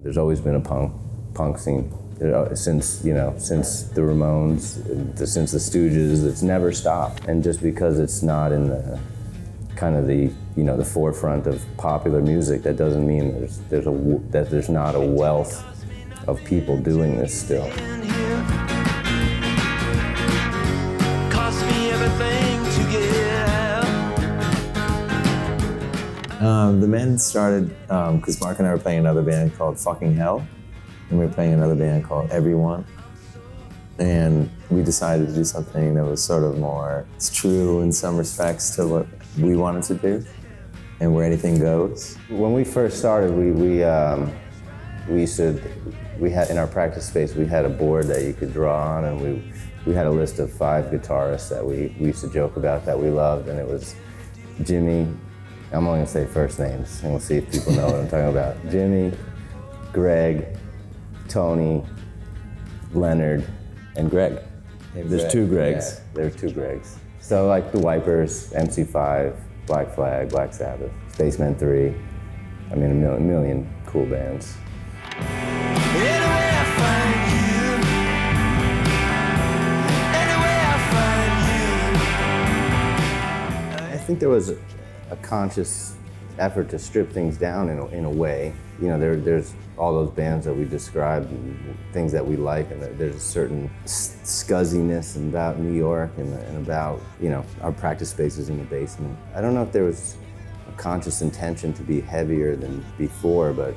There's always been a punk scene. Since the Ramones, since the Stooges, it's never stopped. And just because it's not in the kind of the forefront of popular music, that doesn't mean that there's not a wealth of people doing this still. The men started because Mark and I were playing another band called Fucking Hell, and we were playing another band called Everyone. And we decided to do something that was sort of more true in some respects to what we wanted to do, and where anything goes. When we first started, we had in our practice space, we had a board that you could draw on, and we had a list of 5 guitarists that we used to joke about that we loved, and it was Jimmy. I'm only gonna say first names, and we'll see if people know what I'm talking about. Jimmy, Greg, Tony, Leonard, and Greg. There's 2 Gregs. Yeah, there's 2 Gregs. So like the Wipers, MC5, Black Flag, Black Sabbath, Spacemen 3. I mean, a million cool bands. I think there was a conscious effort to strip things down in a way. You know, there's all those bands that we described, and things that we like, and there's a certain scuzziness about New York and about, our practice spaces in the basement. I don't know if there was a conscious intention to be heavier than before, but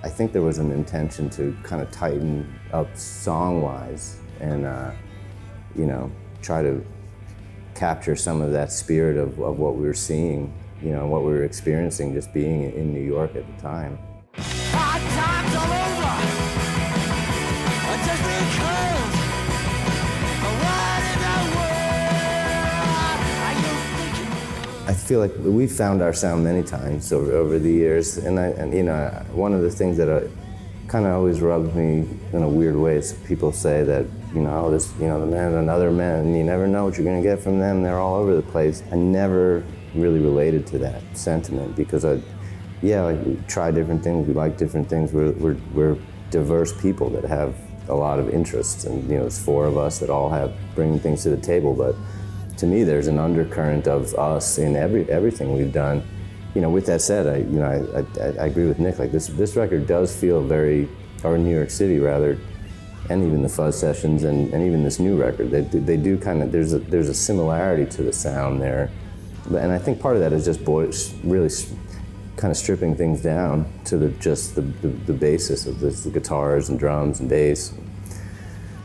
I think there was an intention to kind of tighten up song-wise and, try to capture some of that spirit of what we were seeing, what we were experiencing just being in New York at the time. Hard times all over, just because what in the world are you thinking? I feel like we found our sound many times over the years, and one of the things that kind of always rubs me in a weird way is people say that, the man, another man, and you never know what you're going to get from them. They're all over the place. I never really related to that sentiment because we try different things, we like different things. We're diverse people that have a lot of interests, and there's 4 of us that all have bringing things to the table. But to me, there's an undercurrent of us in everything we've done. With that said, I agree with Nick. Like this record does feel very, or New York City rather, and even the Fuzz sessions and even this new record, they do kind of, there's a similarity to the sound there. And I think part of that is just really kind of stripping things down to the basis of the guitars and drums and bass.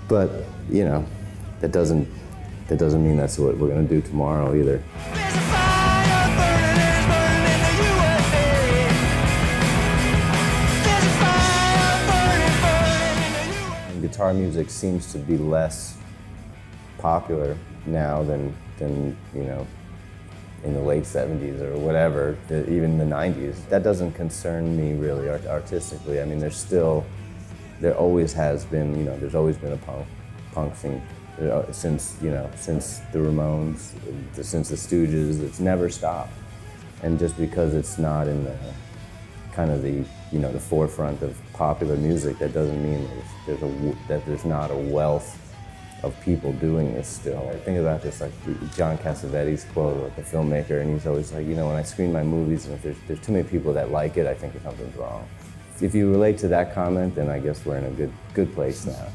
But that doesn't mean that's what we're going to do tomorrow either. Guitar music seems to be less popular now than in the late 70s or whatever, even the 90s. That doesn't concern me really artistically. I mean, there always has been, there's always been a punk scene since the Ramones, since the Stooges. It's never stopped. And just because it's not in the kind of the forefront of popular music, that doesn't mean that there's not a wealth of people doing this still. I think about this like John Cassavetes' quote, like the filmmaker, and he's always like, when I screen my movies and if there's too many people that like it, I think something's wrong. If you relate to that comment, then I guess we're in a good place now.